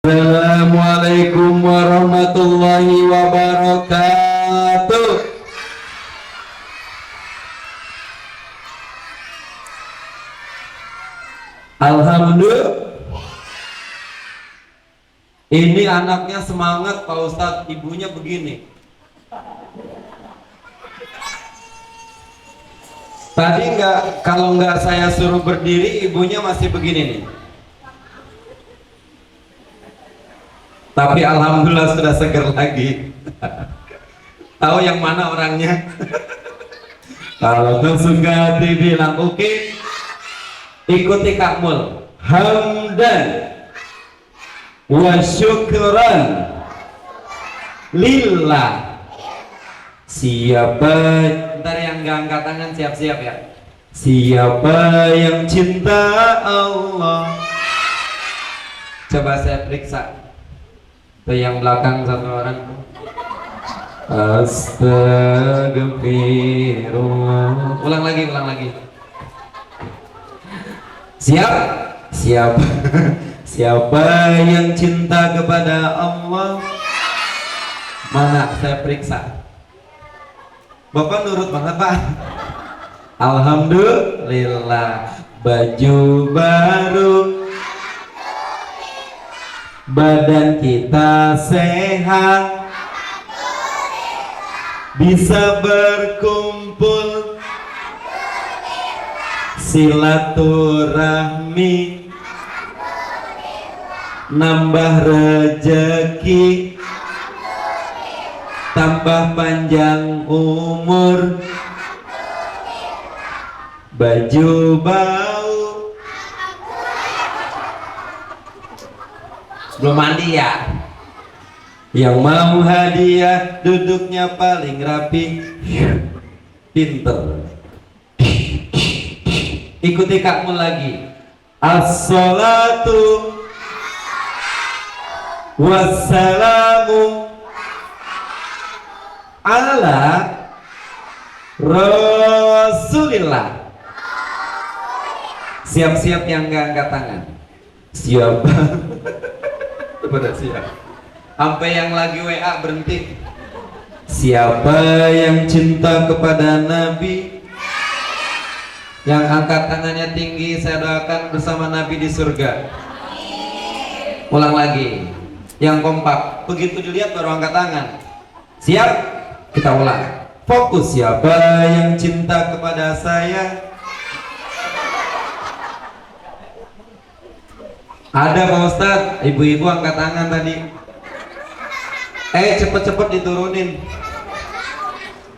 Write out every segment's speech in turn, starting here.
Assalamualaikum warahmatullahi wabarakatuh. Alhamdulillah. Ini anaknya semangat Pak Ustadz, ibunya begini. Tadi kalau nggak saya suruh berdiri, ibunya masih begini nih. Tapi alhamdulillah sudah seger lagi. Tahu yang mana orangnya? Kalau suka dibilang oke, ikuti Kakmul. Hamdan wa syukran lillah. Siapa? Ntar yang nggak angkat tangan siap-siap ya. Siapa yang cinta Allah? Coba saya periksa. Tuh yang belakang satu orang. Astagfirullah. Ulang lagi. Siap? Siap. Siapa yang cinta kepada Allah? Mana? Saya periksa. Bapak nurut banget Pak. Alhamdulillah. Baju baru, badan kita sehat, bisa berkumpul, silaturahmi, nambah rezeki, tambah panjang umur, baju bau. Belum mandi ya? Yang mau hadiah duduknya paling rapi, pinter. Ikuti Kakmul lagi. As-salatu wassalamu ala Rasulillah. Siap-siap yang nggak angkat tangan. Siap. Pada siap. Sampai yang lagi WA berhenti. Siapa yang cinta kepada Nabi, yang angkat tangannya tinggi, saya doakan bersama Nabi di surga. Ulang lagi. Yang kompak. Begitu dilihat baru angkat tangan. Siap? Kita ulang. Fokus. Siapa yang cinta kepada saya? Ada Pak Ustadz, ibu-ibu angkat tangan tadi. Cepet-cepet diturunin.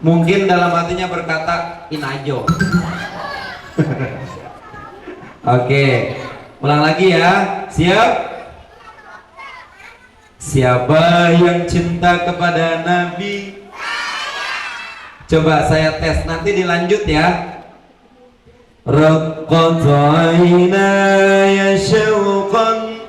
Mungkin dalam hatinya berkata inajo. Oke, ulang lagi ya. Siap? Siapa yang cinta kepada Nabi? Coba saya tes, nanti dilanjut ya. Raqqat aynaya syauqan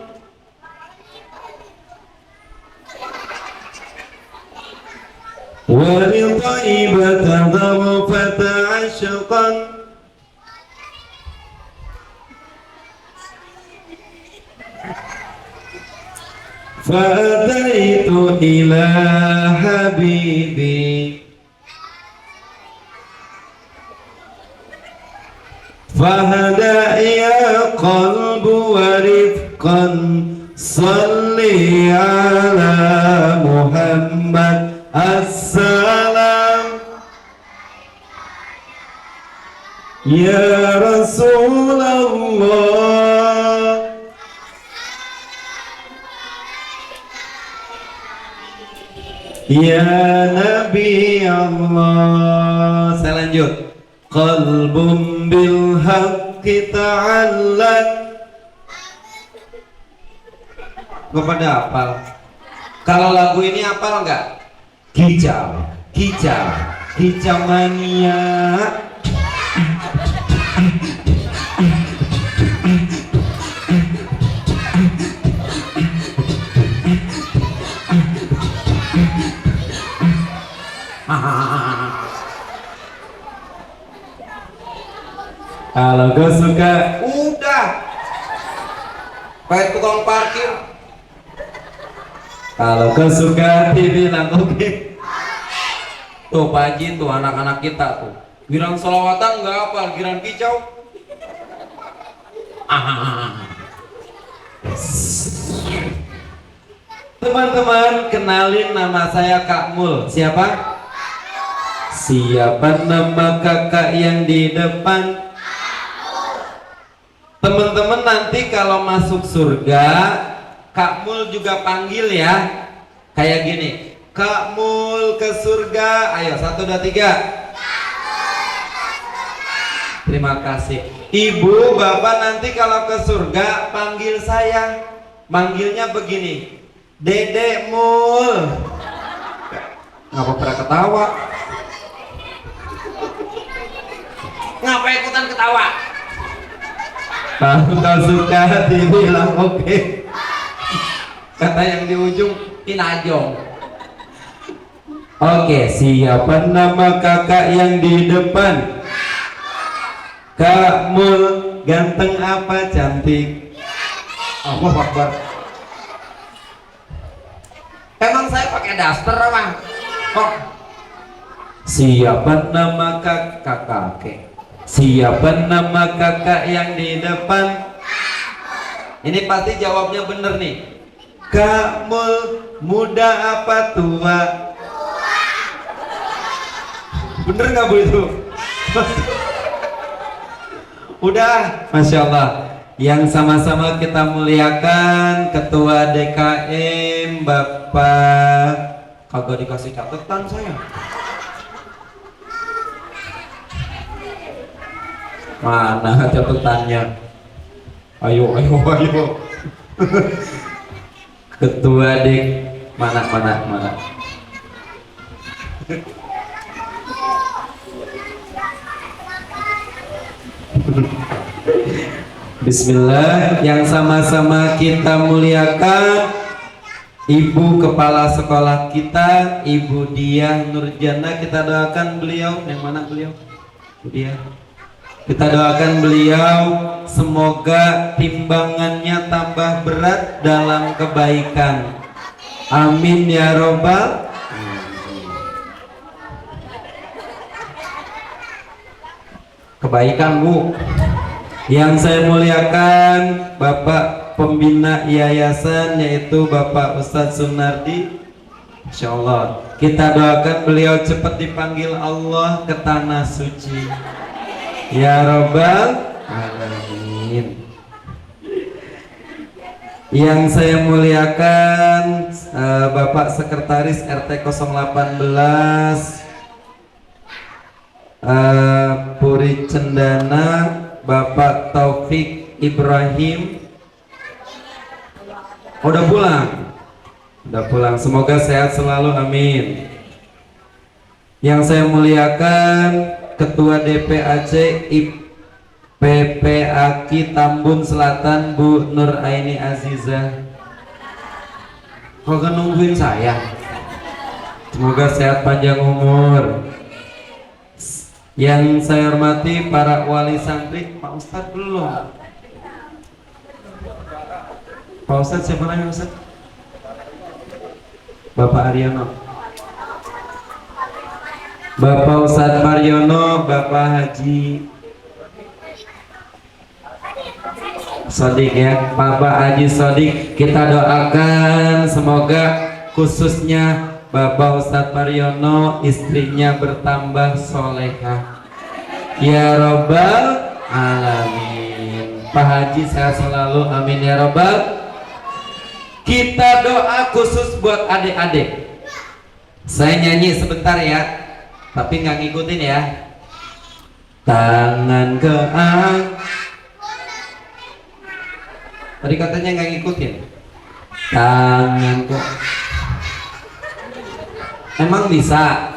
wa ridhaibatan dharfata ashqan fa'ataitu ila habibi fahada ya qalbu wa rifqan salli ala Muhammad assalam ya Rasulullah ya Nabi Allah. Saya lanjut. Qalbun bil haqqi ta'allaq. Gak pada hafal. Kalau lagu ini hafal nggak? Kicau mania. Kalau gak suka, udah kayak tukang parkir, Kalau ke surga bilang oke. Tuh Pak Haji tuh anak-anak kita tuh. Giran selawatan nggak apa, giran kicau. Teman-teman, kenalin nama saya Kak Mul. Siapa? Siapa nama kakak yang di depan? Teman-teman nanti kalau masuk surga, Kak Mul juga panggil ya. Kayak gini, Kak Mul ke surga. Ayo 1, 2, 3. Terima kasih. Ibu, bapak nanti kalau ke surga panggil saya. Manggilnya begini, Dedek Mul. Ngapa pernah ketawa? Ngapa ikutan ketawa? Kalau tak suka dibilang oke. Kata yang di ujung Pinajong. Oke, siapa nama kakak yang di depan? Kak Mul, ganteng apa cantik? Allahu Akbar. Emang saya pakai daster apa? Kok? Siapa nama kakek? Siapa nama kakak yang di depan? Ini pasti jawabnya bener nih. Kak Mul, muda apa tua? Bener nggak Bu itu? Udah, Masya Allah. Yang sama-sama kita muliakan Ketua DKM Bapak. Kagak dikasih catatan saya. Mana catatannya? Ayo. Ketua DK mana? Bismillah. Yang sama-sama kita muliakan Ibu Kepala Sekolah kita, Ibu Diah Nurjana. Kita doakan beliau. Yang mana beliau? Ibu Diah. Kita doakan beliau semoga timbangannya tambah berat dalam kebaikan. Amin ya robbal. Kebaikan Bu. Yang saya muliakan Bapak Pembina Yayasan, yaitu Bapak Ustadz Sunardi. Insya Allah kita doakan beliau cepat dipanggil Allah ke tanah suci ya robbal alamin. Yang saya muliakan Bapak Sekretaris RT 018 Puri Cendana, Bapak Taufik Ibrahim. Udah pulang, semoga sehat selalu, amin. Yang saya muliakan Ketua DPAC PPAKI Tambun Selatan Bu Nur Aini Aziza. Kok nungguin saya? Semoga sehat panjang umur. Yang saya hormati para wali santri. Pak Ustadz belum. Pak Ustadz siapa lagi Ustadz? Bapak Aryono, Bapak Ustadz Maryono, Bapak Haji Sodik ya, Bapak Haji Sodik. Kita doakan semoga khususnya Bapak Ustadz Maryono istrinya bertambah solehah ya robbal alamin. Pak Haji sehat selalu, amin ya robbal. Kita doa khusus buat adik-adik. Saya nyanyi sebentar ya, tapi nggak ngikutin ya. Tangan ke tadi katanya nggak ngikutin. Tangan ke emang bisa.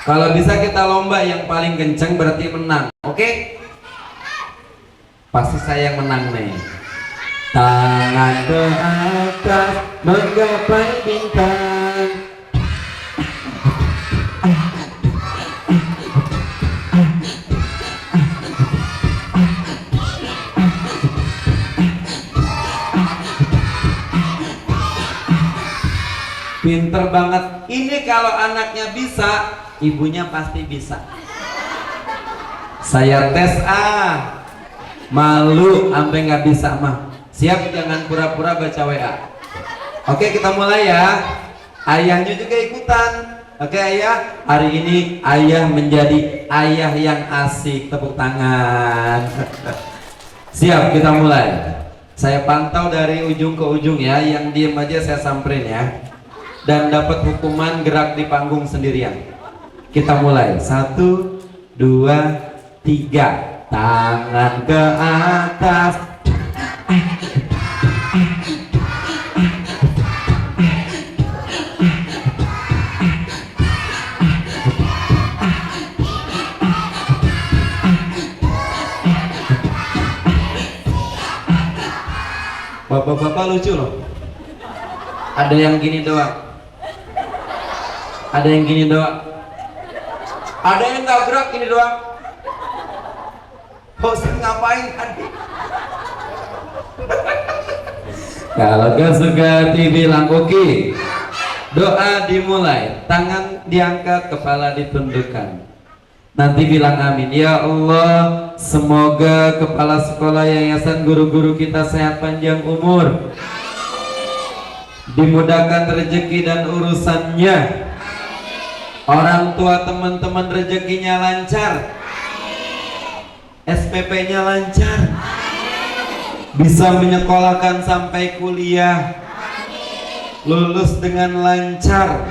Kalau bisa kita lomba, yang paling kenceng berarti menang. Oke? Pasti saya yang menang nih. Tangan ke atas menggapai bintang. Pinter banget. Ini kalau anaknya bisa, ibunya pasti bisa. Saya tes malu sampai nggak bisa mah. Siap, jangan pura-pura baca WA. Oke, kita mulai ya. Ayahnya juga ikutan. Oke ayah, hari ini ayah menjadi ayah yang asik. Tepuk tangan. Siap, kita mulai. Saya pantau dari ujung ke ujung ya. Yang diem aja saya samperin ya. Dan dapat hukuman gerak di panggung sendirian. Kita mulai. 1, 2, 3. Tangan ke atas. Bapak-bapak lucu loh. Ada yang gini doang. Ada yang gini doang. Ada yang nggak gerak gini doang. Host ngapain tadi? Kalau gak suka bilang oke. Doa dimulai. Tangan diangkat, kepala ditundukkan. Nanti bilang amin. Ya Allah, semoga kepala sekolah yayasan guru-guru kita sehat panjang umur, dimudahkan rezeki dan urusannya. Orang tua teman-teman rezekinya lancar, SPP-nya lancar, bisa menyekolahkan sampai kuliah, lulus dengan lancar.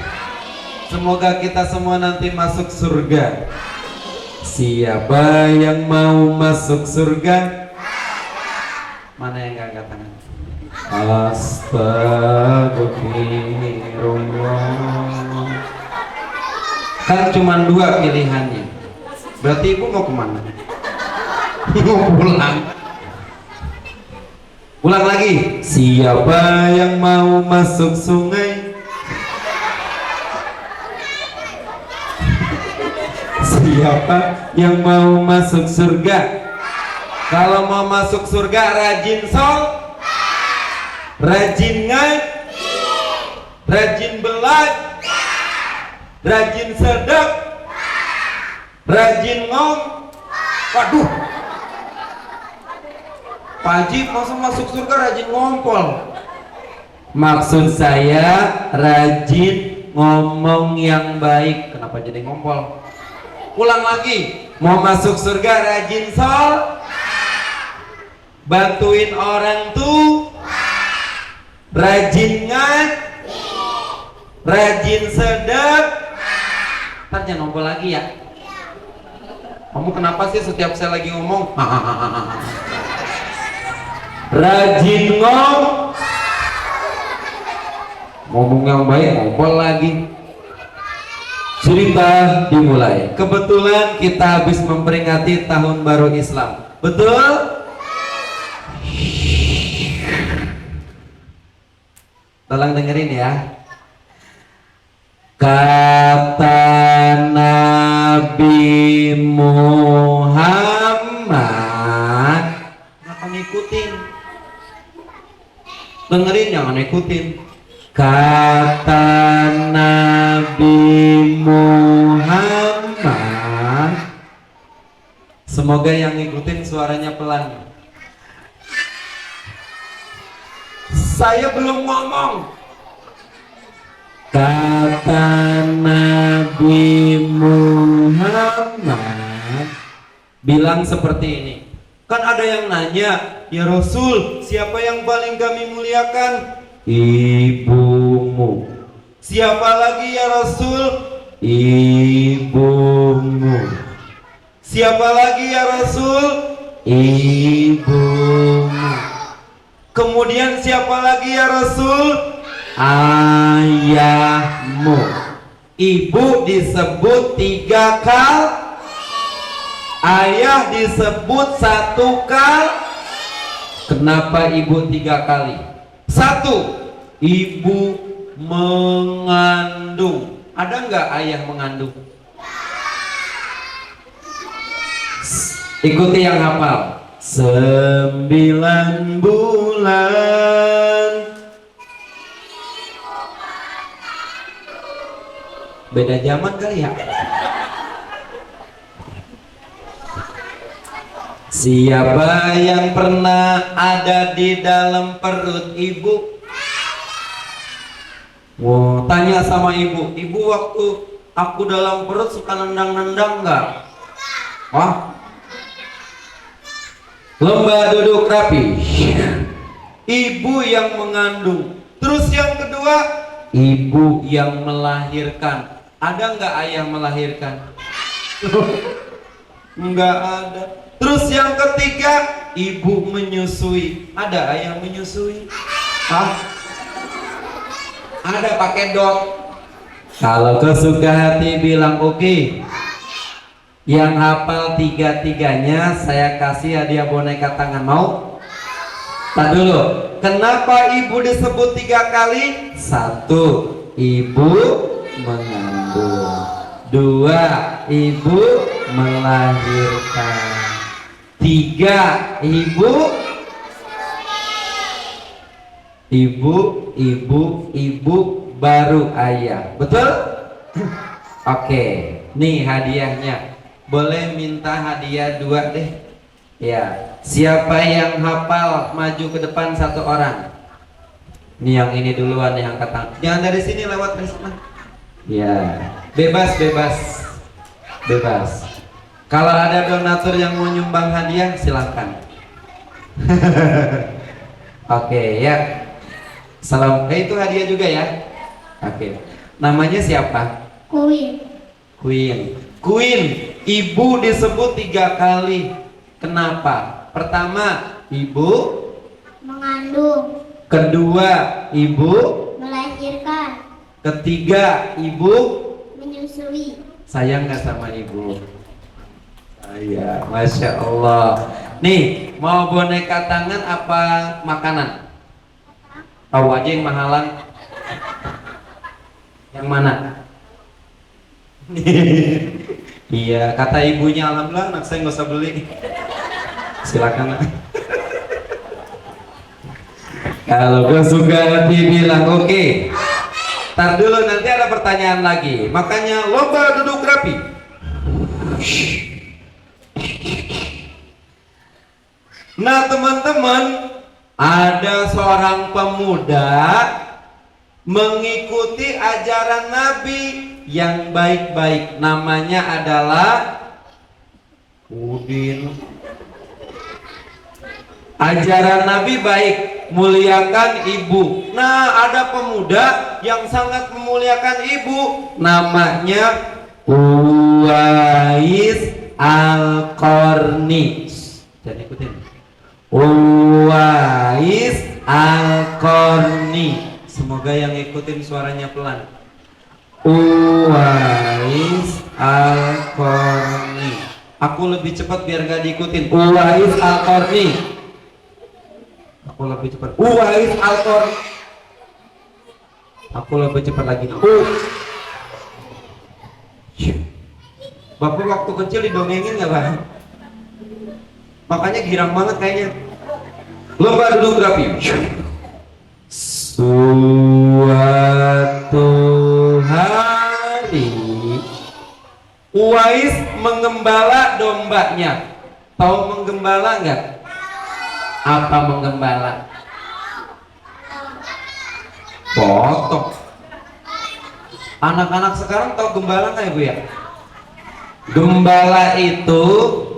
Semoga kita semua nanti masuk surga. Siapa yang mau masuk surga? Mana yang gak angkat tangan? Astagfirullah. Kan cuma 2 pilihannya. Berarti ibu mau kemana? Mau pulang. Ulang lagi. Siapa yang mau masuk sungai? Siapa yang mau masuk surga? Kalau mau masuk surga rajin sholat, rajin ngaji, rajin belajar, rajin sedekah, rajin waduh, Pak Haji masa masuk surga rajin ngompol? Maksud saya rajin ngomong yang baik. Kenapa jadi ngompol? Ulang lagi. Mau masuk surga rajin sholat, bantuin orang tuh, rajin ngaji, rajin sedekah. Ntar jangan ngompol lagi ya. Kamu kenapa sih setiap saya lagi ngomong rajin ngomong yang baik, ngompol lagi. Cerita dimulai. Kebetulan kita habis memperingati tahun baru Islam. Betul? Tolong dengerin ya. Kata Nabi Muhammad. Kenapa ngikutin? Dengerin, jangan ikutin. Kata Nabi Muhammad. Semoga yang ngikutin suaranya pelan. Saya belum ngomong. Kata Nabi Muhammad bilang seperti ini. Kan ada yang nanya, ya Rasul, siapa yang paling kami muliakan? Ibumu. Siapa lagi ya Rasul? Ibumu. Siapa lagi ya Rasul? Ibumu. Kemudian siapa lagi ya Rasul? Ayahmu. Ibu disebut 3 kali, ayah disebut 1 kali. Kenapa ibu 3 kali? 1, ibu mengandung. Ada nggak ayah mengandung? Ikuti yang hafal. 9 bulan Beda zaman kali ya. Siapa yang pernah ada di dalam perut ibu? Wow, tanya sama ibu. Ibu waktu aku dalam perut suka nendang-nendang nggak? Wah. Lomba duduk rapi. Ibu yang mengandung. Terus yang kedua, ibu yang melahirkan. Ada nggak ayah melahirkan? Nggak ada. Terus yang ketiga, ibu menyusui. Ada ayah menyusui? Hah? Ada pakai dot. Kalau kesuka hati bilang oke. Yang hafal tiga-tiganya saya kasih hadiah boneka tangan, mau? Tak dulu. Kenapa ibu disebut 3 kali? 1, ibu mengandung. 2, ibu melahirkan. 3, ibu baru ayah. Betul? Oke, nih hadiahnya. Boleh minta hadiah 2 deh. Ya, siapa yang hafal maju ke depan 1 orang. Nih yang ini duluan nih, angkat tangan. Jangan dari sini, lewat dari sana. Ya, bebas. Kalau ada donatur yang mau nyumbang hadiah, silahkan. Oke, ya. Salam. Itu hadiah juga ya. Oke. Namanya siapa? Queen. Ibu disebut 3 kali. Kenapa? Pertama, ibu mengandung. Kedua, ibu Melahirkan. Ketiga, ibu Menyusui. sayang nggak sama ibu? Sayang, Masya Allah. Nih, mau boneka tangan apa makanan? Tahu aja yang mahalan. Yang mana? Iya, kata ibunya, alhamdulillah anak saya nggak usah beli. Silakan. Kalau gue suka hati bilang oke. Tar dulu, nanti ada pertanyaan lagi. Makanya lomba duduk rapi. Nah teman-teman, ada seorang pemuda mengikuti ajaran Nabi yang baik-baik. Namanya adalah Udin. Ajaran Nabi baik, muliakan ibu. Nah, ada pemuda yang sangat memuliakan ibu, namanya Uwais Al-Qarni. Jangan ikutin. Uwais Al-Qarni. Semoga yang ikutin suaranya pelan. Uwais Al-Qarni. Aku lebih cepat biar gak diikutin. Uwais Al-Qarni. Aku lebih cepat. Uwais Al-Qarni. Aku lebih cepat lagi. Bapak waktu kecil didongengin nggak, Bang? Makanya girang banget kayaknya. Lomba duduk rapi. Suatu hari Uwais mengembala dombanya. Tahu menggembala nggak? Apa menggembala? Potong. Anak-anak sekarang tahu gembala nggak, Ibu ya? Gembala itu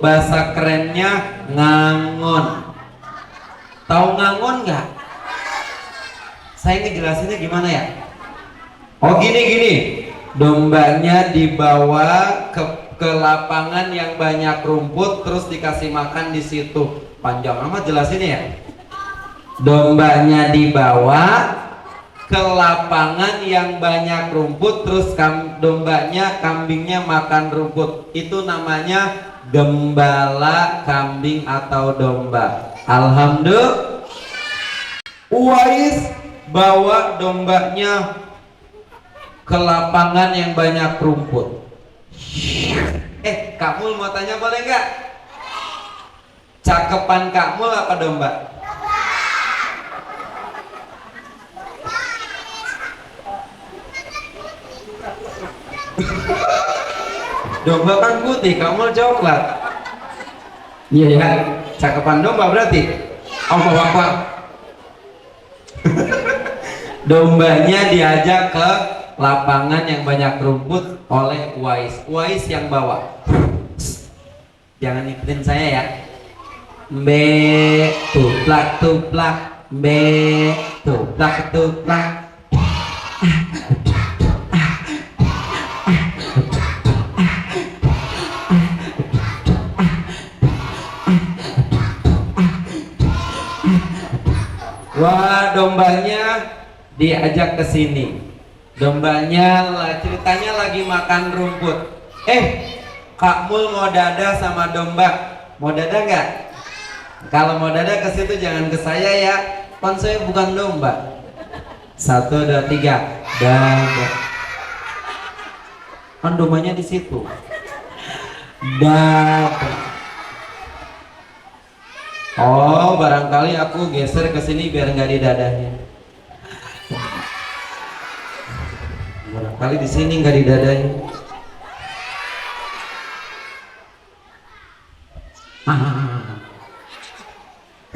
bahasa kerennya ngangon. Tahu ngangon nggak? Saya ngejelasinnya gimana ya? Oh gini. Dombanya dibawa ke lapangan yang banyak rumput, terus dikasih makan di situ. Panjang amat jelasinnya ya. Dombanya dibawa ke lapangan yang banyak rumput, terus kambingnya makan rumput. Itu namanya gembala kambing atau domba. Alhamdulillah. Uwais bawa dombanya ke lapangan yang banyak rumput. Kamu mau tanya boleh nggak? Cakepan kamu apa domba? Domba kan putih, kamu coklat. Iya ya, cakepan domba berarti. Allah Akbar. Dombanya diajak ke lapangan yang banyak rumput oleh Uwais. Uwais yang bawa. Jangan ikutin saya ya. Mbe tuplak tuplak, mbe tuplak tuplak. Wah, dombanya diajak ke sini. Dombanya ceritanya lagi makan rumput. Kak Mul mau dada sama domba. Mau dada nggak? Kalau mau dada ke situ jangan ke saya ya. Kan saya bukan domba. 1, 2, 3. Dada. Kan dombanya di situ. Dada. Oh, barangkali aku geser ke sini biar nggak di dadanya. Barangkali di sini nggak di dadanya.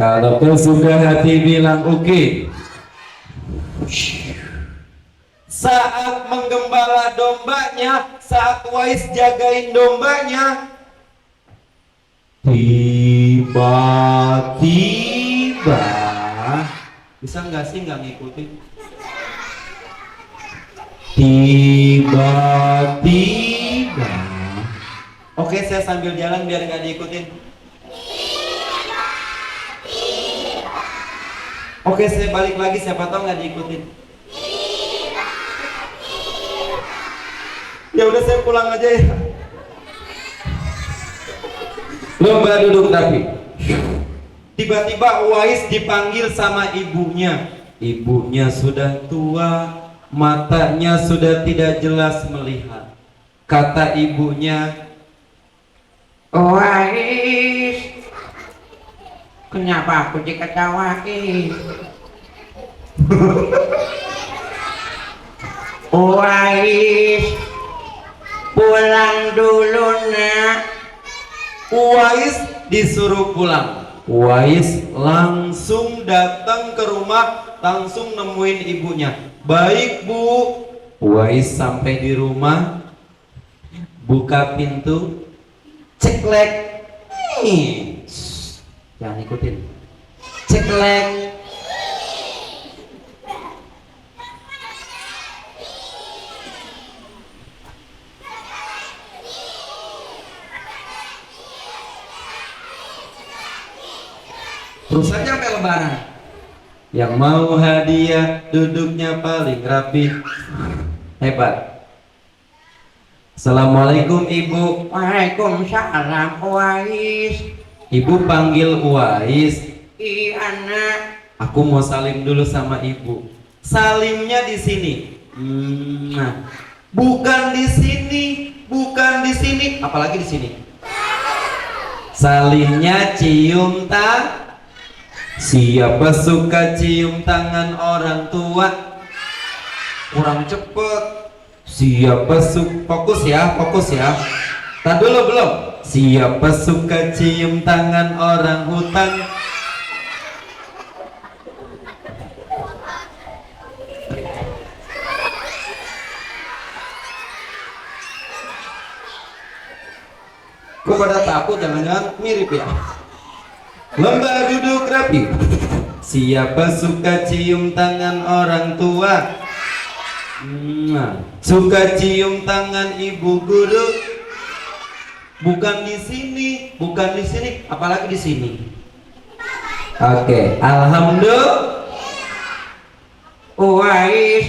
Kalau suka hati bilang oke. Saat menggembala dombanya, saat Uwais jagain dombanya, tiba-tiba, bisa nggak sih nggak ngikutin? Tiba-tiba, oke saya sambil jalan biar nggak diikutin. Oke saya balik lagi, siapa tahu nggak diikutin. Ya udah saya pulang aja ya. Lomba duduk rapi. Tiba-tiba Uwais dipanggil sama ibunya. Ibunya sudah tua, matanya sudah tidak jelas melihat. Kata ibunya, Uwais, kenapa aku diketawain? Uwais, pulang dulu nak. Uwais disuruh pulang. Uwais langsung datang ke rumah, langsung nemuin ibunya. Baik bu. Uwais sampai di rumah, buka pintu, ceklek. Jangan ikutin. Ceklek. Terus saja sampai lebaran. Yang mau hadiah duduknya paling rapi. Hebat. Assalamualaikum ibu. Waalaikumsalam Uwais. Ibu panggil Uwais. Iya nak. Aku mau salim dulu sama ibu. Salimnya di sini. Nah, bukan di sini, bukan di sini, apalagi di sini. Salimnya cium tangan. Siapa suka cium tangan orang tua? Kurang cepet. Siapa suka, fokus ya, fokus ya. Tak dulu belum. Siapa suka cium tangan orang hutan? Kok pada takut, jangan-jangan mirip ya. Lomba duduk rapi. Siapa suka cium tangan orang tua? Suka cium tangan ibu guru? Bukan di sini, bukan di sini, apalagi di sini. Oke, alhamdulillah. Uwais,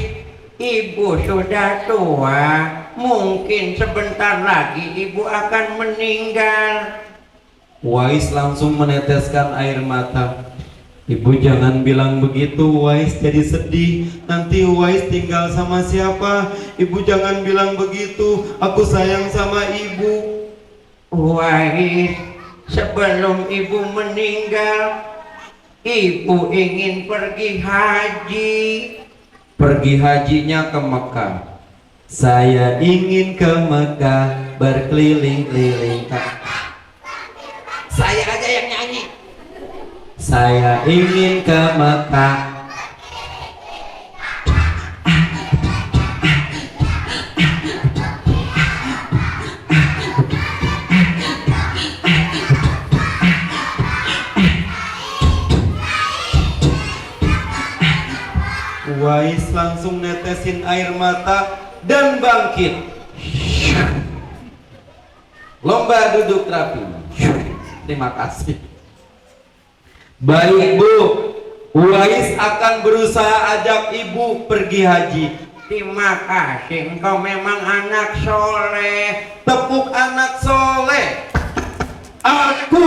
ibu sudah tua. Mungkin sebentar lagi ibu akan meninggal. Uwais langsung meneteskan air mata. Ibu jangan bilang begitu, Uwais jadi sedih. Nanti Uwais tinggal sama siapa? Ibu jangan bilang begitu. Aku sayang sama ibu. Uwais, sebelum ibu meninggal, ibu ingin pergi haji. Pergi hajinya ke Mekah. Saya ingin ke Mekah berkeliling-keliling. Saya aja yang nyanyi. Saya ingin ke Mekah. Uwais langsung netesin air mata dan bangkit. Lomba duduk rapi. Terima kasih. Baik Bu, Uwais akan berusaha ajak Ibu pergi haji. Terima kasih, engkau memang anak soleh. Tepuk anak soleh. Aku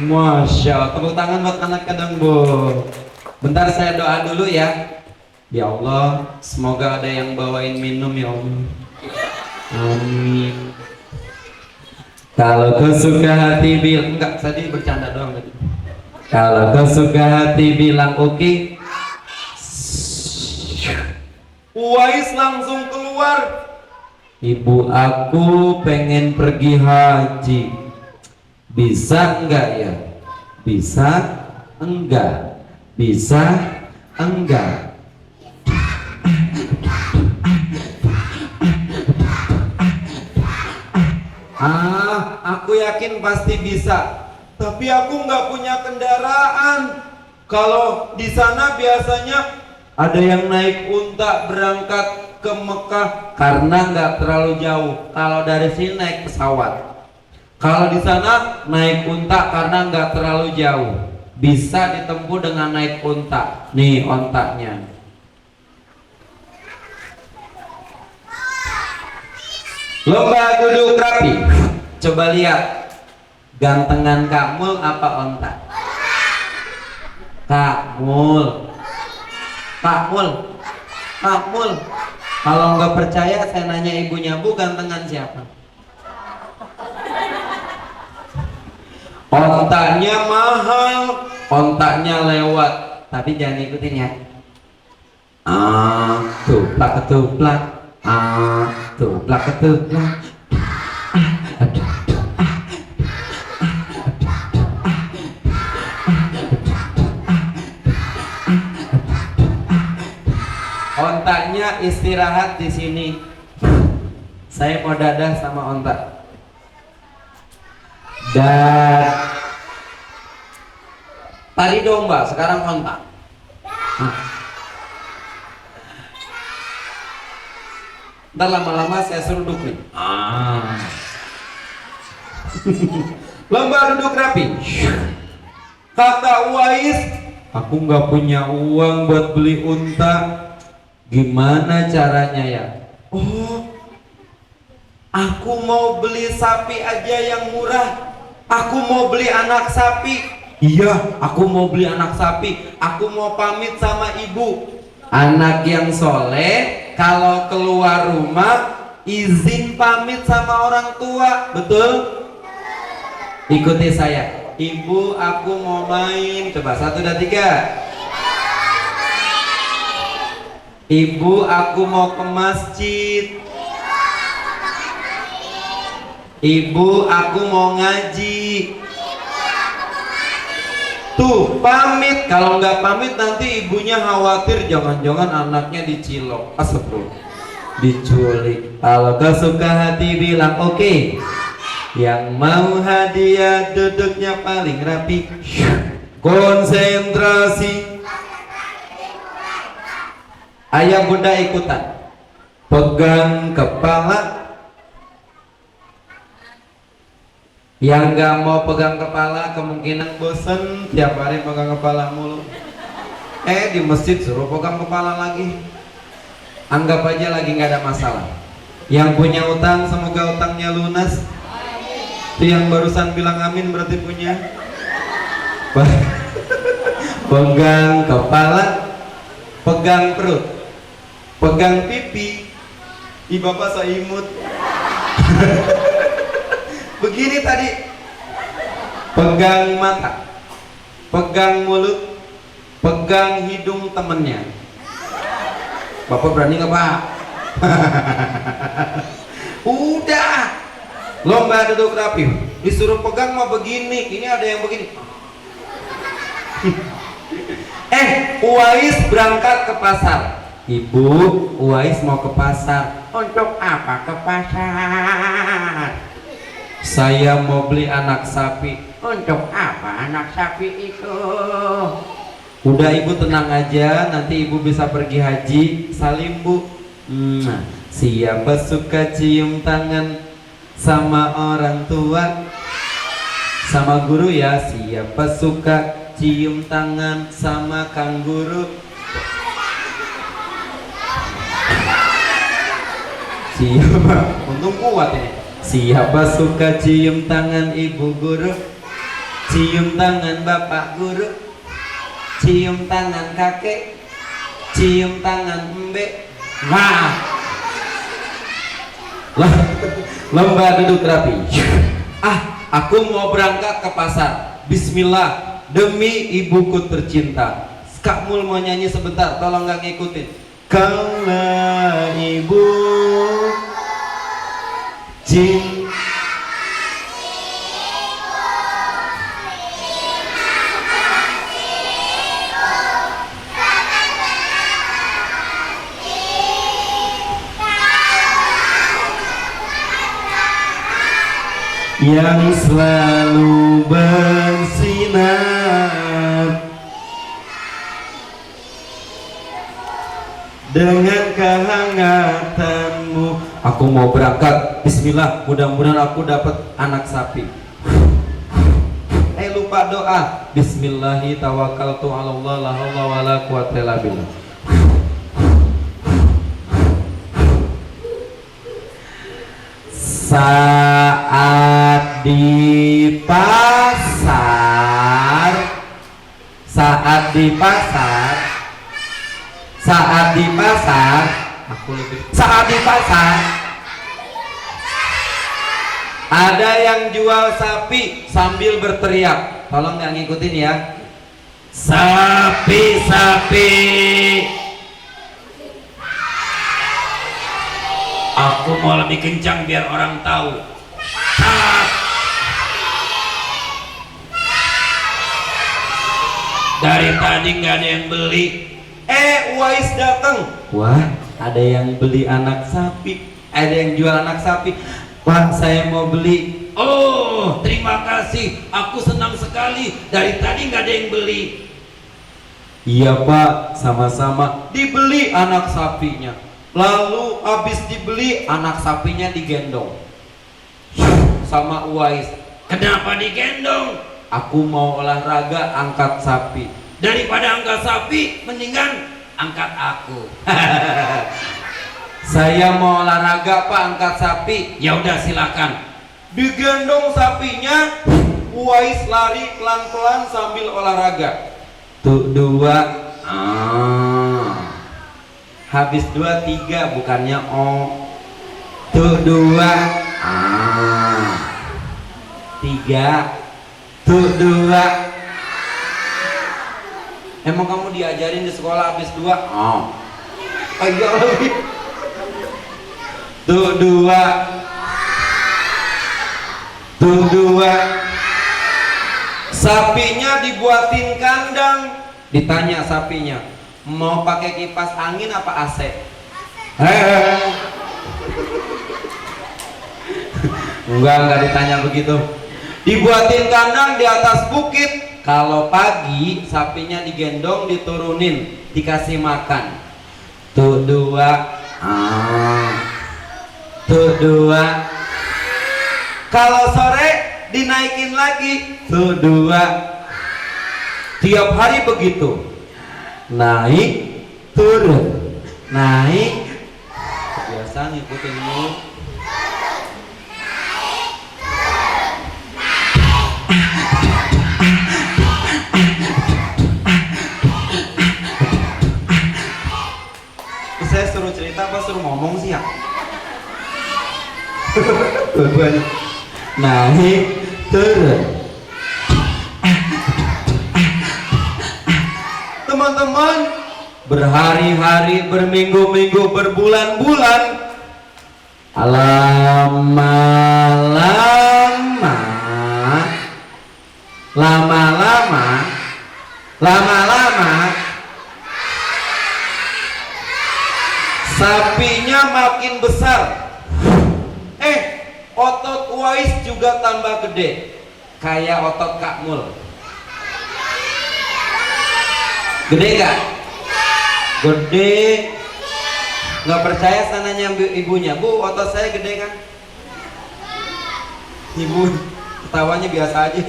Masya Allah, tepuk tangan buat anak kadang Bu. Bentar saya doa dulu ya. Ya Allah, semoga ada yang bawain minum ya Allah. Amin. Kalau kau suka hati bilang enggak, tadi bercanda doang tadi. Kalau kau suka hati bilang oke. Uwais langsung keluar. Ibu aku pengen pergi haji. Bisa enggak ya? Bisa enggak? Bisa enggak? Aku yakin pasti bisa. Tapi aku nggak punya kendaraan. Kalau di sana biasanya ada yang naik unta berangkat ke Mekah karena nggak terlalu jauh. Kalau dari sini naik pesawat. Kalau di sana naik unta karena nggak terlalu jauh, bisa ditempuh dengan naik unta. Nih ontaknya. Lomba duduk rapi. Coba lihat, gantengan Kak Mul apa onta? Kak Mul. Kak Mul. Kak Mul. Kalau nggak percaya saya nanya ibunya, Bu, gantengan siapa? Ontaknya mahal, ontaknya lewat, tapi jangan ikutin ya. Tuplak ketuplak, tuplak ketuplak. Ontaknya istirahat di sini. Saya mau dadah sama ontak. Dan tadi domba, sekarang onta. Ntar lama-lama saya suruh duduk nih. Lomba duduk rapi. Kata Uwais, aku nggak punya uang buat beli unta. Gimana caranya ya? Oh, aku mau beli sapi aja yang murah. Aku mau beli anak sapi. Iya, aku mau beli anak sapi. Aku mau pamit sama ibu. Anak yang soleh kalau keluar rumah izin pamit sama orang tua. Betul? Ikuti saya. Ibu, aku mau main. Coba 1, 2, 3. Ibu, aku mau ke masjid. Ibu, aku mau ngaji. Tuh, pamit. Kalau nggak pamit nanti ibunya khawatir, jangan-jangan anaknya dicilok. Astagfirullah. Diculik. Kalau kau suka hati bilang oke. Yang mau hadiah duduknya paling rapi. Konsentrasi. Ayah bunda ikutan. Pegang kepala. Yang gak mau pegang kepala kemungkinan bosen tiap hari pegang kepala mulu. Di masjid suruh pegang kepala lagi. Anggap aja lagi gak ada masalah. Yang punya utang semoga utangnya lunas. Itu yang barusan bilang amin berarti punya. Pegang kepala, pegang perut, pegang pipi, di bapak seimut. Begini tadi, pegang mata, pegang mulut, pegang hidung temennya. Bapak berani nggak pak? Udah, lomba duduk rapi, disuruh pegang mah begini, ini ada yang begini. Uwais berangkat ke pasar. Ibu, Uwais mau ke pasar. Untuk apa ke pasar? Saya mau beli anak sapi. Untuk apa anak sapi itu? Udah ibu tenang aja, nanti ibu bisa pergi haji. Salim bu. Siapa suka cium tangan sama orang tua, sama guru ya. Siapa suka cium tangan sama kang guru? Siapa? Untung kuat ini. Siapa suka cium tangan ibu guru, cium tangan bapak guru, cium tangan kakek, cium tangan embe. Nah, lomba duduk rapi. Aku mau berangkat ke pasar. Bismillah, demi ibuku tercinta. Kak Mul mau nyanyi sebentar, tolong gak ngikutin. Kaulah ibu cinta. Yang selalu bersinar dengan kehangatanmu. Aku mau berangkat. Bismillah, mudah-mudahan aku dapat anak sapi. Lupa doa. Bismillahi tawakkaltu 'alallah la haula wala quwwata illa billah. Saat di pasar, ada yang jual sapi sambil berteriak. Tolong nggak ngikutin ya. Sapi, sapi. Aku mau lebih kencang biar orang tahu. Dari tadi nggak ada yang beli. Uwais datang. Wah, ada yang beli anak sapi. Ada yang jual anak sapi. Pak, saya mau beli. Oh, terima kasih. Aku senang sekali. Dari tadi nggak ada yang beli. Iya Pak, sama-sama. Dibeli anak sapinya. Lalu habis dibeli, anak sapinya digendong sama Uwais. Kenapa digendong? Aku mau olahraga angkat sapi. Daripada angkat sapi, mendingan angkat aku. Saya mau olahraga Pak, angkat sapi. Ya udah silakan. Digendong sapinya, Uwais lari pelan-pelan sambil olahraga. Tuh dua. Habis 2, 3 bukannya Tuh 2 3. Tuh 2. Emang kamu diajarin di sekolah habis 2? Agak lebih. Tuh 2. Tuh 2. Sapinya dibuatin kandang. Ditanya sapinya, mau pakai kipas angin apa AC? Enggak ditanya begitu. Dibuatin kandang di atas bukit. Kalau pagi sapinya digendong, diturunin, dikasih makan. Tuh 2. Tuh 2. Kalau sore dinaikin lagi. Tuh 2. Tiap hari begitu. Naik, turun, naik. Biasa ngikutin mulu. ngomong sih ya. Dua-duanya naik turun. Teman-teman, berhari-hari, berminggu-minggu, berbulan-bulan, lama-lama sapinya makin besar. Otot Uwais juga tambah gede, kayak otot Kak Mul. Gede gak? Gede. Nggak percaya sananya ibunya, Bu, otot saya gede kan? Ibu ketawanya biasa aja.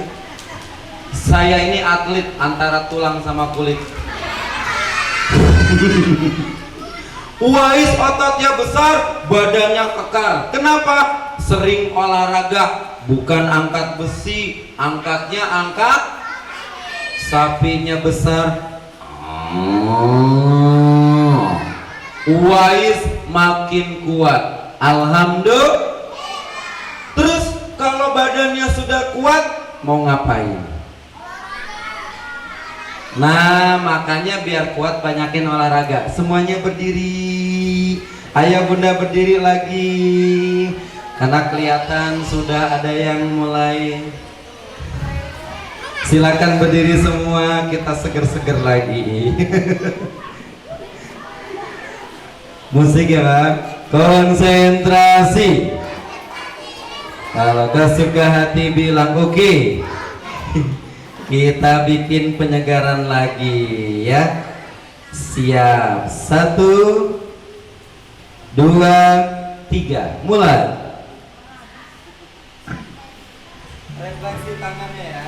Saya ini atlet antara tulang sama kulit. Uwais ototnya besar, badannya kekar. Kenapa? Sering olahraga, bukan angkat besi, angkatnya angkat. Sapinya besar. Uwais makin kuat. Alhamdulillah. Terus kalau badannya sudah kuat, mau ngapain? Nah, makanya biar kuat banyakin olahraga. Semuanya berdiri. Ayo Bunda berdiri lagi. Karena kelihatan sudah ada yang mulai. Silakan berdiri semua, kita seger-seger lagi. Musik ya Pak. Konsentrasi. Kalau kesuka hati bilang oke. Kita bikin penyegaran lagi ya. Siap. 1, 2, 3. Mulai. Refleksi tangannya ya.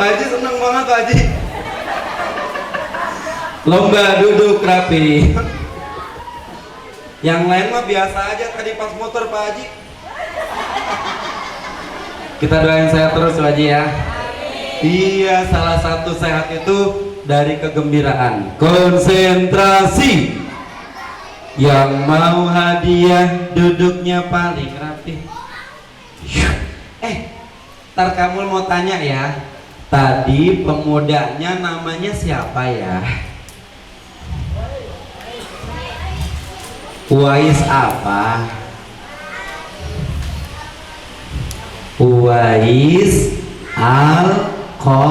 Pak Haji seneng banget Pak Haji. Lomba duduk rapi. Yang lain mah biasa aja tadi pas motor Pak Haji. Kita doain sehat terus Pak Haji ya. Iya, salah satu sehat itu dari kegembiraan. Konsentrasi. Yang mau hadiah duduknya paling rapi. Ntar kamu mau tanya ya. Tadi pemudanya namanya siapa ya? Uwais apa? Uwais Al-Qarni.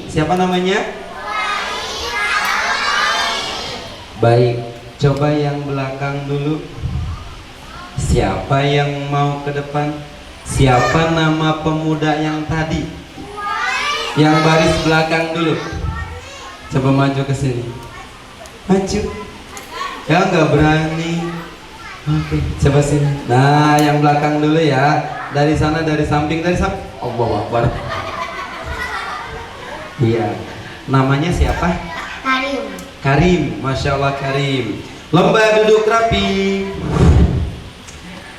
Siapa namanya? Baik, coba yang belakang dulu. Siapa yang mau ke depan? Siapa nama pemuda yang tadi? Yang baris belakang dulu. Coba maju ke sini. Maju. Ya nggak berani. Oke, coba sini. Nah, yang belakang dulu ya. Dari sana, dari samping, dari samping. Allahu Akbar. Iya. Namanya siapa? Karim. Karim. Masya Allah Karim. Lomba duduk rapi.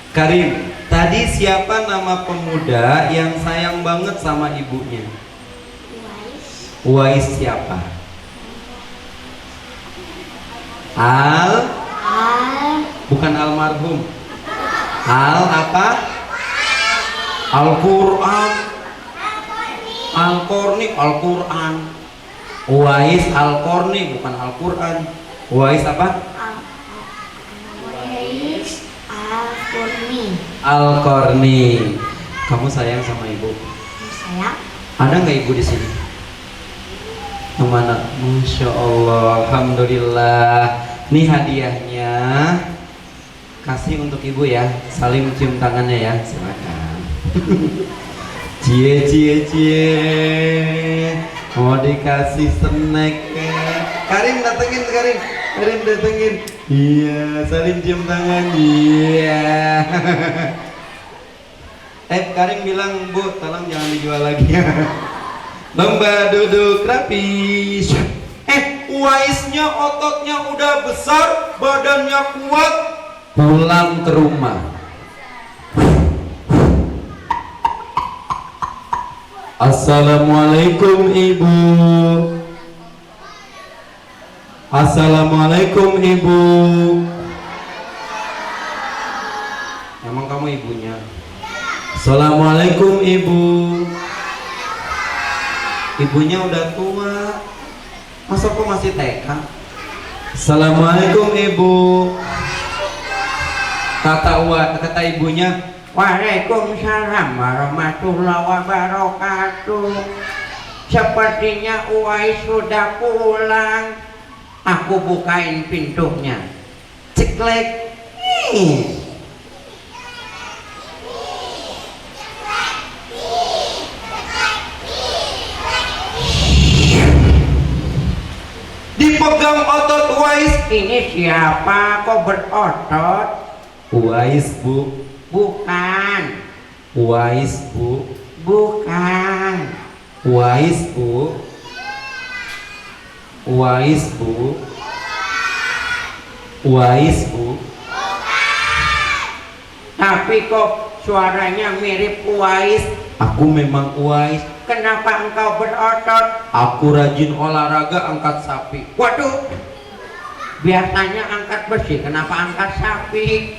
Karim, tadi siapa nama pemuda yang sayang banget sama ibunya? Uwais siapa? Bukan almarhum. Apa? Al-Quran. Al-Qarni, Al-Quran. Uwais Al-Qarni, bukan Al-Quran. Uwais apa? Al-Qarni. Al-Qarni. Kamu sayang sama ibu? Saya. Ada nggak ibu di sini? Yang mana? Masya Allah, alhamdulillah. Nih hadiahnya. Kasih untuk ibu ya. Saling cium tangannya ya. Silakan. Cie cie cie. Mau dikasih snack. Karim datengin, Karim. Karim datengin. Iya, saling cium tangan. Iya. Karim bilang, Bu, tolong jangan dijual lagi. Lomba duduk rapi. Uwaisnya ototnya udah besar, badannya kuat. Pulang ke rumah. Assalamualaikum ibu. Assalamualaikum ibu. Emang kamu ibunya? Assalamualaikum ibu. Ibunya udah tua. Masa kok masih TK? Assalamualaikum ibu. Kata ibunya, Waalaikumsalam warahmatullahi wabarakatuh. Sepertinya Uwais sudah pulang. Aku bukain pintunya. Ceklek. dipegang otot Uwais. Ini siapa kok berotot? Uwais bu. Bukan. Uwais bu. Bukan. Uwais bu. Uwais bu. Uwais bu. Tapi kok suaranya mirip Uwais? Aku memang Uwais. Kenapa engkau berotot? Aku rajin olahraga angkat sapi. Waduh, biasanya angkat besi, kenapa angkat sapi?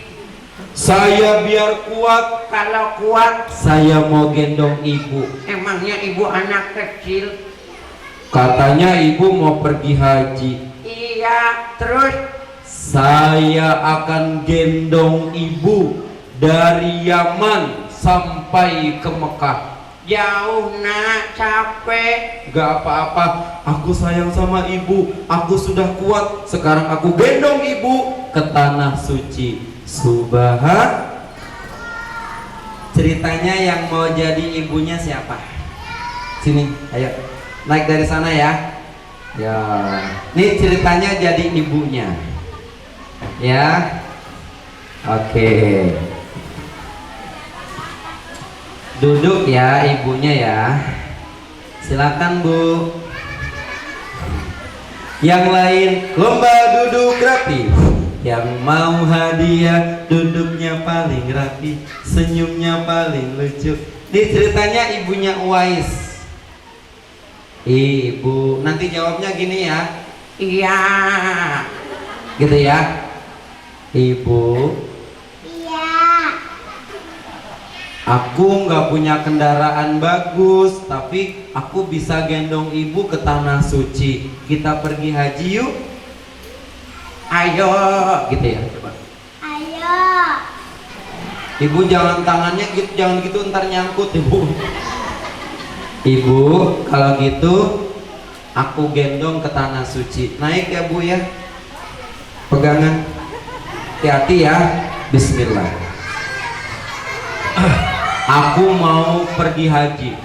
Saya biar kuat. Kalau kuat, Saya mau gendong ibu. emangnya ibu anak kecil? Katanya ibu mau pergi haji. Iya, terus Saya akan gendong ibu dari Yaman sampai ke Mekah. jauh nak, capek. Gak apa-apa, aku sayang sama ibu. Aku sudah kuat. Sekarang aku gendong ibu ke tanah suci. Subhan. Ceritanya yang mau jadi ibunya siapa? Sini, ayo. Naik dari sana ya. Ya. Nih ceritanya jadi ibunya. Ya. Oke. Duduk ya ibunya ya. Silakan Bu. Yang lain lomba duduk rapi. Yang mau hadiah duduknya paling rapi, senyumnya paling lucu. Ini ceritanya ibunya Uwais. Ibu, nanti jawabnya gini ya. Iya. Gitu ya. Ibu, Iya. aku nggak punya kendaraan bagus, tapi aku bisa gendong ibu ke tanah suci. Kita pergi haji yuk. Ayo. Gitu ya, coba. Ayo. Ibu jangan tangannya gitu, jangan gitu ntar nyangkut ibu. Ibu, kalau gitu aku gendong ke tanah suci. Naik ya Bu ya. Pegangan. Hati-hati ya. Bismillah. Aku mau pergi haji.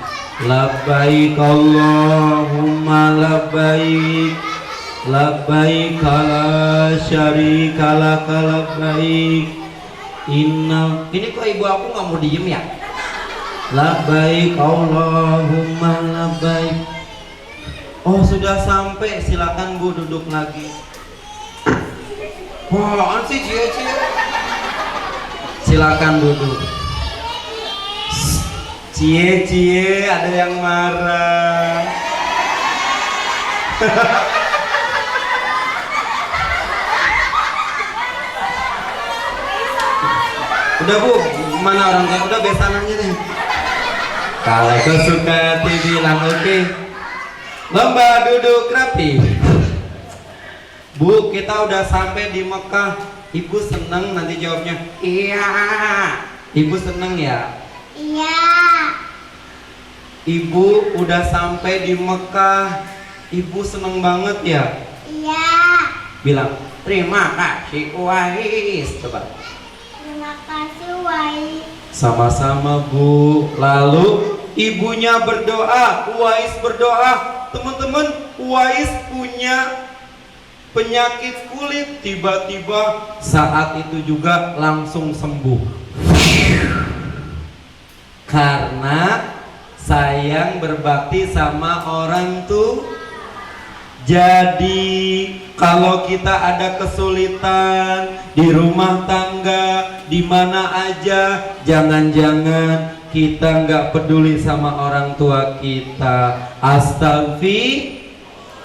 Labbaik Allahumma labbaik. Labbaik la syarika lak labbaik. Ini kok ibu aku nggak mau diem ya? Labbaik Allahumma labbaik. Oh sudah sampai, silakan Bu duduk lagi. Wah sih cie. Silakan duduk. Cie ada yang marah. Udah Bu, mana orang tua? Udah besanan aja deh. Kalau kau suka bilang oke. Lomba duduk rapi. Bu, kita udah sampai di Mekah. Ibu seneng, nanti jawabnya Iya. Ibu seneng ya. Iya. Ibu udah sampai di Mekah. Ibu seneng banget ya. Iya. Bilang Terima kasih Uwais. coba. Terima kasih Wai. Sama-sama Bu. Lalu ibunya berdoa, Uwais berdoa. Teman-teman, Uwais punya penyakit kulit. Tiba-tiba saat itu juga langsung sembuh. Karena sayang berbakti sama orang tuh. Jadi kalau kita ada kesulitan di rumah tangga, di mana aja, jangan-jangan kita nggak peduli sama orang tua kita. Astagfirullah.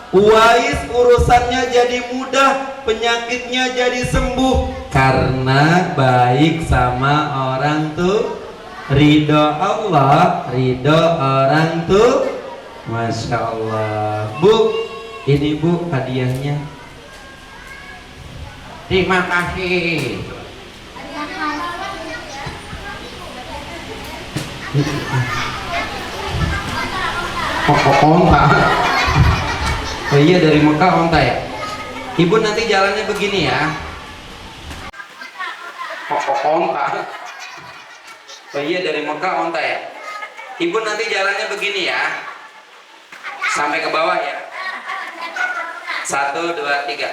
Uwais urusannya jadi mudah, penyakitnya jadi sembuh karena baik sama orang tuh. Ridho Allah, ridho orang tuh. Masya Allah. Bu, ini Bu hadiahnya. Terima kasih. Terima kasih. Onta. Oh iya dari Mekah onta ya. Ibu nanti jalannya begini ya. Onta. Oh iya dari Mekah onta ya. Ibu nanti jalannya begini ya. Sampai ke bawah ya. 1, 2, 3.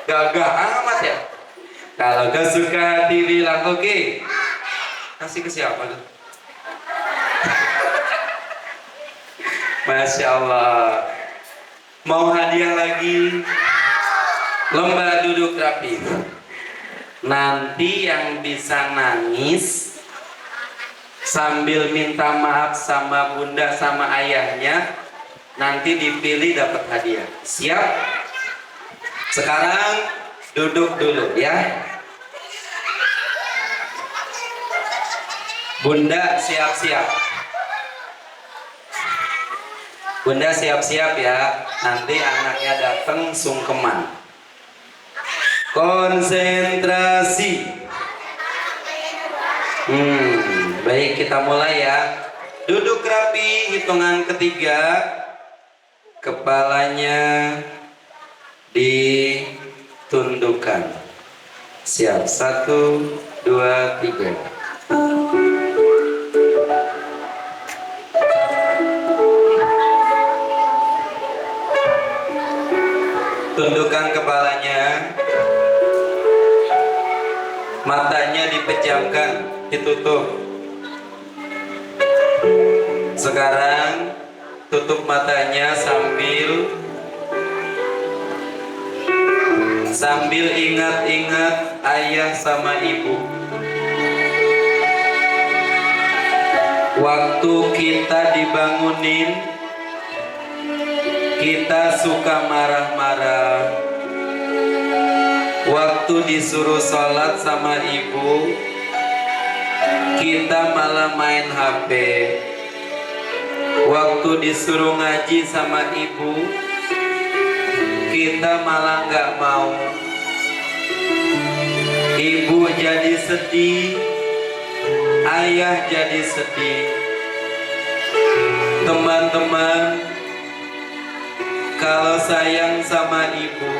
Gagah amat ya. Kalau gak suka hati bilang oke. Kasih ke siapa tuh? Masya Allah. Mau hadiah lagi? Lomba duduk rapi. Nanti yang bisa nangis sambil minta maaf sama bunda sama ayahnya, nanti dipilih dapat hadiah. Siap? Sekarang duduk dulu ya. Bunda siap-siap. Bunda siap-siap ya. Nanti anaknya datang sungkeman. Konsentrasi. Baik, kita mulai ya. Duduk rapi, hitungan ketiga. Kepalanya ditundukkan. Siap, 1, 2, 3. Tundukkan kepalanya. Matanya dipejamkan, ditutup. Sekarang tutup matanya sambil ingat-ingat ayah sama ibu. Waktu kita dibangunin, kita suka marah-marah. Waktu disuruh sholat sama ibu, kita malah main HP. Waktu disuruh ngaji sama ibu, kita malah nggak mau. Ibu jadi sedih, ayah jadi sedih. Teman-teman, kalau sayang sama ibu,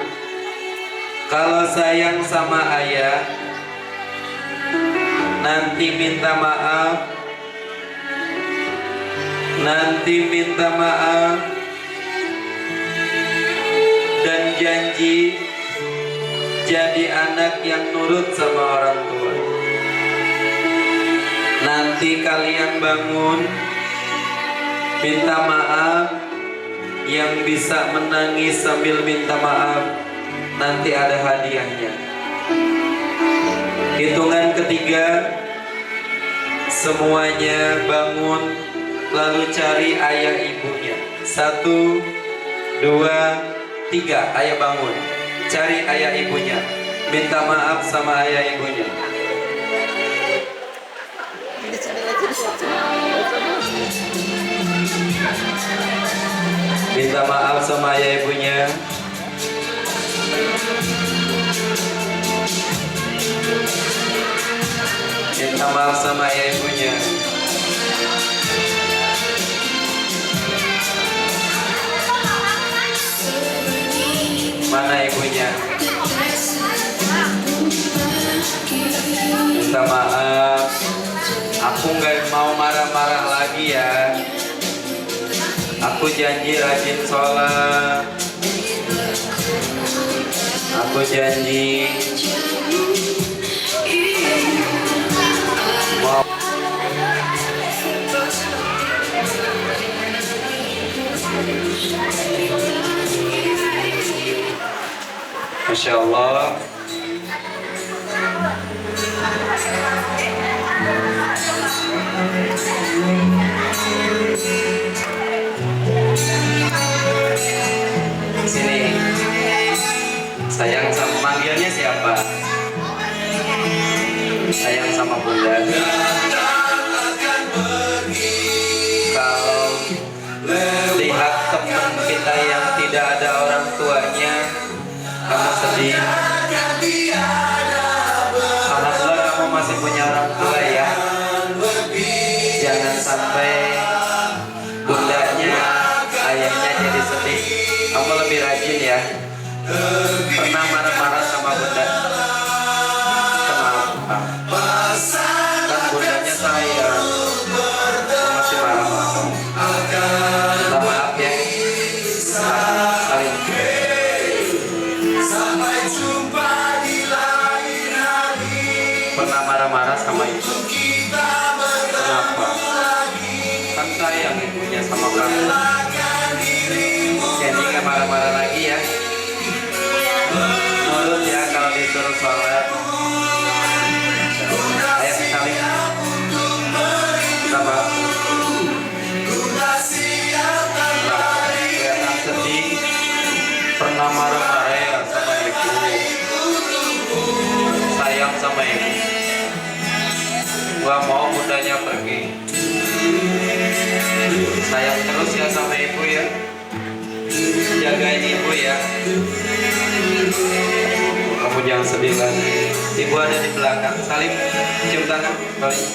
kalau sayang sama ayah, nanti minta maaf, dan janji jadi anak yang nurut sama orang tua. Nanti kalian bangun, minta maaf. Yang bisa menangis sambil minta maaf, nanti ada hadiahnya. Hitungan ketiga, semuanya bangun, lalu cari ayah ibunya. 1, 2, 3. Ayah bangun, cari ayah ibunya, minta maaf sama ayah ibunya. Minta maaf sama ayah ibunya. Minta maaf sama ayah ibunya. Mana ibunya? Minta maaf. Aku nggak mau marah-marah lagi ya. Aku janji rajin sholat. Aku janji mau. Masya Allah. Sini, sayang sama, manggilnya siapa? Sayang sama bunda. Kalau lihat teman kita yang tidak ada orang tuanya, kamu sedih. Alhamdulillah kamu masih punya orang tua ya. Jangan sampai bundanya, ayahnya jadi sedih. Kamu lebih rajin ya. Pernah marah-marah sama bunda? Kenapa? Kan bundanya sayang, masih marah-marah. Minta maaf ya. Saling. Pernah marah-marah sama ibu? Kenapa? Kan sayang ibunya sama kamu. Jadi nggak marah-marah lagi ya. Nurut ya kalau disuruh sholat. Ayo saling. Sama. Kelihatan sedih. Pernah marah-marah ya sama ibu. Sayang sama ibu. Gak mau bundanya pergi. Sayang terus ya sama ibu ya. Jagain ibu ya. Kamu jangan sedih lagi. Ibu ada di belakang. Salim, cium tangan. Balik.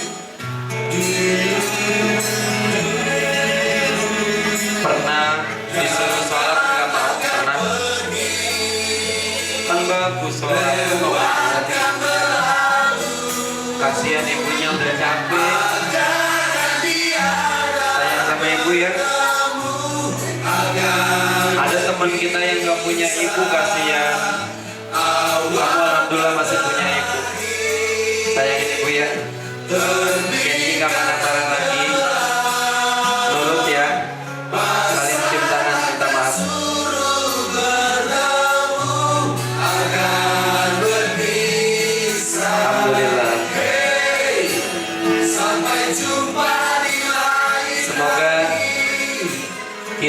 Pernah disuruh sholat gak mau? Pernah? Kan bagus sholat. Kasihan ibunya udah capek. Sayang sama ibu ya. Ada teman kita yang gak punya ibu, kasihan. Kamu alhamdulillah masih punya ibu. Sayangin ibu ya. Janji gak marah-marah lagi.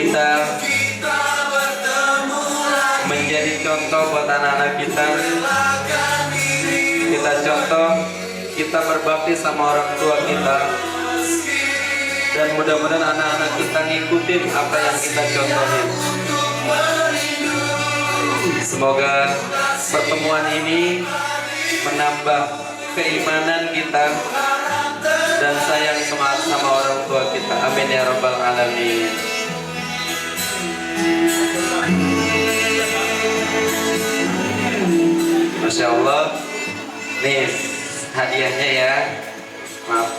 kita menjadi contoh buat anak-anak kita. Kita contoh, kita berbakti sama orang tua kita, dan mudah-mudahan anak-anak kita ngikutin apa yang kita contohin. Semoga pertemuan ini menambah keimanan kita dan sayang sama orang tua kita. Amin ya rabbal alamin. Masya Allah. Nih hadiahnya ya. Maaf.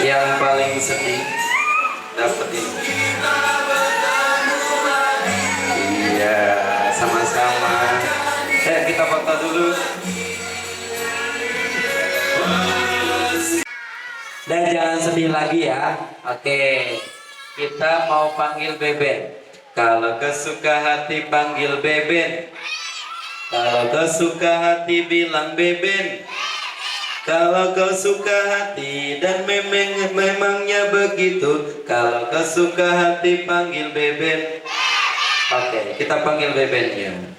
Yang paling sedih dapat ini. Iya, sama-sama. Kita foto dulu. Dan jangan sedih lagi ya. Oke, kita mau panggil Beben. Kalau kesuka hati panggil Beben. Kalau kesuka hati bilang Beben. Kalau kau suka hati dan memangnya begitu. Kalau kau suka hati panggil Beben. Oke, kita panggil Bebennya.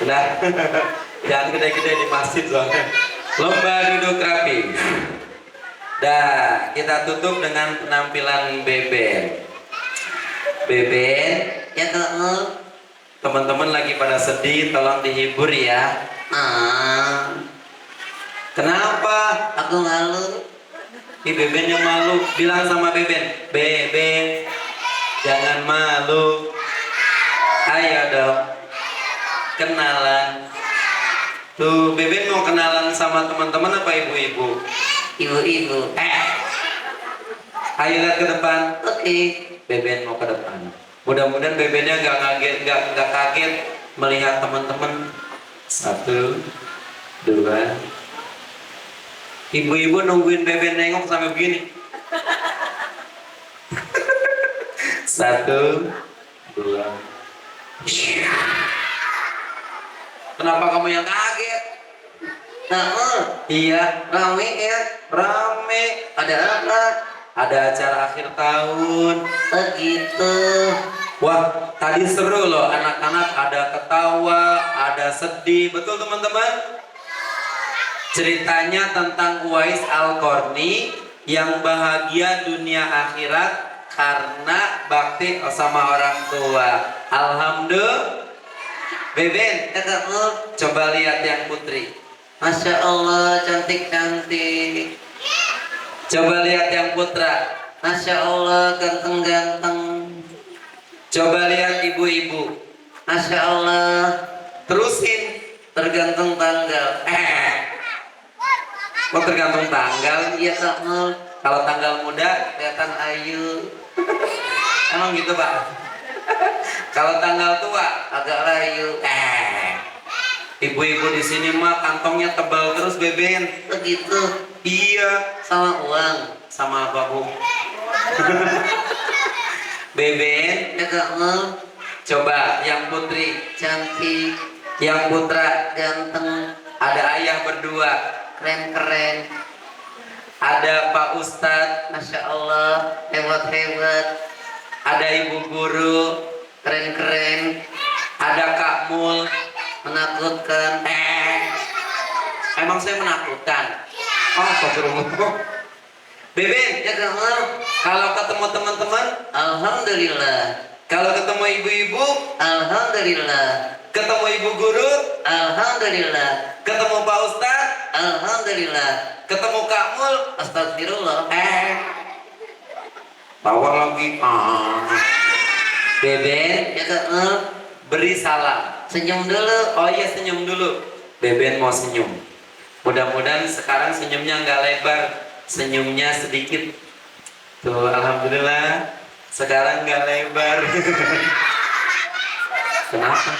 Udah, jangan gede-gede di masjid soalnya. Lomba duduk rapi. Dah, kita tutup dengan penampilan Beben. Beben, ya kalau teman-teman lagi pada sedih, tolong dihibur ya. Kenapa? Aku malu. Beben yang malu. Bilang sama Beben, Beben, jangan malu. Ayo dong, kenalan. Tuh, Beben mau kenalan sama teman-teman apa ibu-ibu? Ibu-ibu. Ayo lihat ke depan. Oke. Beben mau ke depan. Mudah-mudahan Bebennya nggak kaget melihat teman-teman. 1, 2. Ibu-ibu nungguin Beben nengok sampai begini. 1, 2. Kenapa kamu yang kaget? Iya, rame ya, rame. Ada apa? Ada acara akhir tahun. Begitu. Wah, tadi seru loh, anak-anak ada ketawa, ada sedih, betul teman-teman? Ceritanya tentang Uwais Al-Qarni yang bahagia dunia akhirat karena bakti sama orang tua. Alhamdulillah. Beben, kamu coba lihat yang putri. Masya Allah, cantik-cantik. Coba lihat yang putra. Masya Allah, ganteng-ganteng. Coba lihat ibu-ibu. Masya Allah. Terusin, tergantung tanggal. Kok tergantung tanggal? Iya kamu. Kalau tanggal muda kelihatan ayu. Emang gitu Pak? Kalau tanggal tua agak layu. Ibu-ibu di sini mah kantongnya tebal terus Beben. Begitu. Iya. Sama uang, sama babu. Beben, ya kamu. Coba yang putri cantik, yang putra ganteng. Ada ayah berdua, keren-keren. Ada Pak Ustadz, Masya Allah, hebat-hebat. Ada ibu guru, keren-keren. Ada Kak Mul, menakutkan. Emang saya menakutkan? Oh, astagfirullah. Beben, ya kamu. Kalau ketemu teman-teman, alhamdulillah. Kalau ketemu ibu-ibu, alhamdulillah. Ketemu ibu guru, alhamdulillah. Ketemu Pak Ustadz, alhamdulillah. Ketemu Kak Mul, astagfirullah. Bawa lagi. Beben, ya kamu. Beri salam. Senyum dulu. Oh iya, senyum dulu. Beben mau senyum. Mudah-mudahan sekarang senyumnya nggak lebar, senyumnya sedikit. Tuh, alhamdulillah. Sekarang nggak lebar. Kenapa?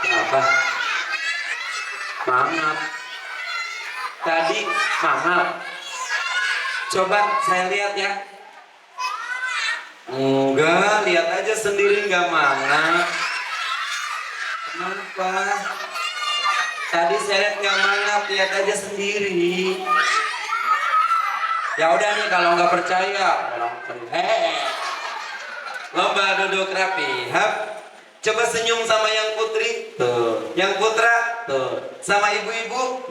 Kenapa? Mangap. Tadi mangap. Coba saya lihat ya. Enggak, lihat aja sendiri nggak mangap. Kenapa? Tadi saya lihat nggak mangap, lihat aja sendiri. Ya udah nih, kalau nggak percaya, lomba duduk rapi. Hap. Coba senyum sama yang putri, tuh. Yang putra, tuh. Sama ibu-ibu,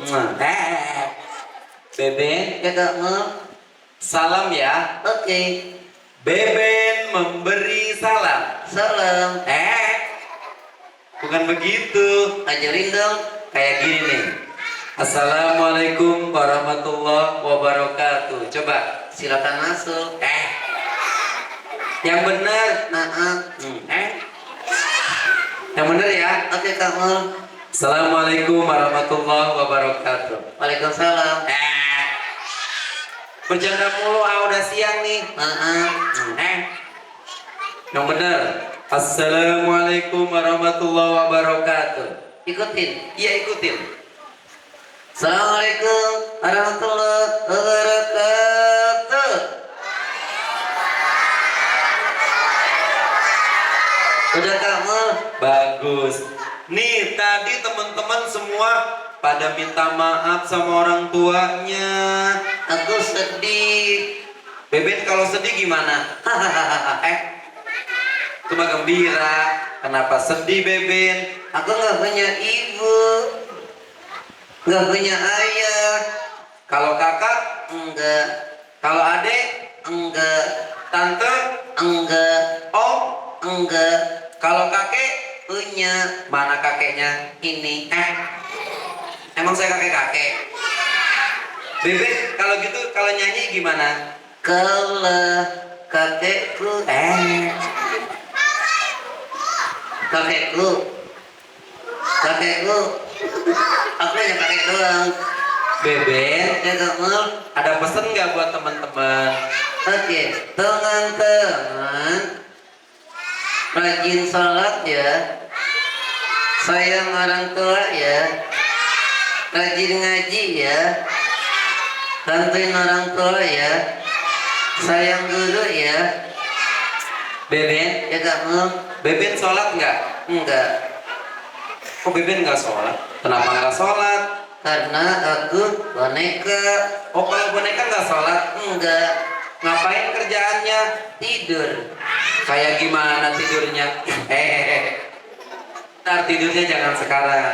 Beben, Ya kamu. salam ya. Oke. Beben memberi salam. Salam. Bukan begitu. Ajarin dong. Kayak gini nih. Assalamualaikum warahmatullahi wabarakatuh. Coba. Silakan masuk. Yang benar. Yang benar ya. Oke kamu. Assalamualaikum warahmatullahi wabarakatuh. Waalaikumsalam. Bercanda mulu, udah siang nih. Yang benar. Assalamualaikum warahmatullahi wabarakatuh. Ikutin. Iya, ikutin. Assalamualaikum warahmatullahi wabarakatuh. Udah kamu. Bagus. Nih, tadi teman-teman semua pada minta maaf sama orang tuanya. Aku sedih. Beben kalau sedih gimana? Cuma gembira. Kenapa sedih, Beben? Aku nggak punya ibu, nggak punya ayah. Kalau kakak, Enggak. kalau adik, Enggak. tante, Enggak. om, Enggak. kalau kakek, Punya. mana kakeknya? Ini. Emang saya kakek-kakek? Beben, kalau gitu, kalau nyanyi gimana? Kalau kakekku. Kakekku. Kakekku. Aku hanya kakek doang. Beben, Ya kamu. ada pesan nggak buat teman-teman? Oke, teman-teman, rajin sholat ya, sayang orang tua ya, rajin ngaji ya, bantuin orang tua ya, sayang guru ya. Beben, Ya kamu. Beben sholat nggak? Enggak, Kok Beben nggak sholat? Kenapa nggak sholat? karena aku boneka. Oh, kalau boneka nggak sholat? Enggak, Ngapain kerjaannya? tidur. Kayak gimana tidurnya? Ntar tidurnya jangan sekarang.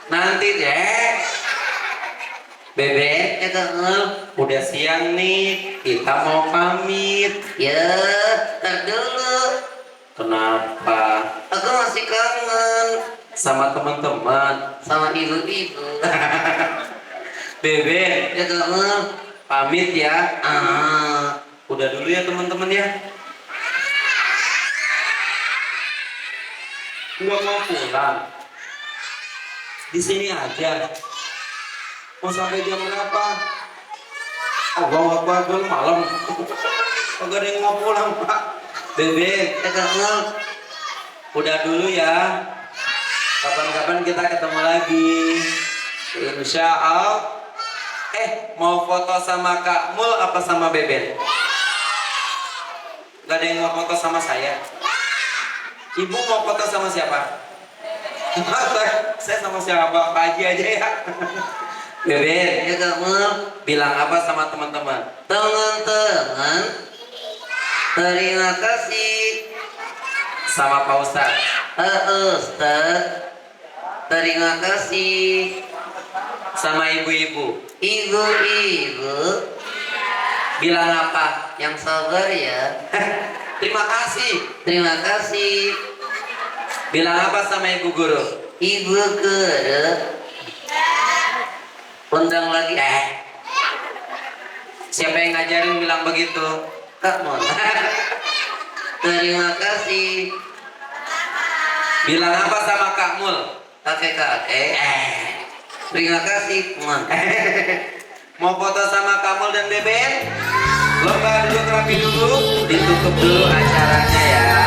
Nanti deh. Beben, Ya kamu. udah siang nih. Kita mau pamit. Ya, tar dulu. Kenapa? Aku masih kangen Sama teman-teman. sama ibu-ibu. Beben, Ya kamu. pamit ya. Ah, Udah dulu ya teman-teman ya. Gua mau pulang. Di sini aja. Mau sampai jam berapa? Oh, gua belum malam. Kagak ada yang mau pulang, Pak. Beben, ya kamu. udah dulu ya. Kapan-kapan kita ketemu lagi. Insya Allah. Mau foto sama Kak Mul apa sama Beben? Gak ada yang mau foto sama saya. Ibu mau foto sama siapa? Saya sama siapa? Pak Haji aja ya. Beben, Ya kamu. bilang apa sama teman-teman? Teman-teman, terima kasih. Sama Pak Ustadz. Ustaz, terima kasih. Sama ibu-ibu. Ibu-ibu, Bilang apa? yang sabar ya. Terima kasih. Terima kasih. Bilang apa sama ibu guru? Ibu guru, undang lagi. Siapa yang ngajarin bilang begitu? Kak Mon. Terima kasih. Bilang apa sama Kak Mul? Kakek. Terima kasih. Mau foto sama Kamul dan Beben? Lomba duduk rapi dulu. Ditutup dulu acaranya ya.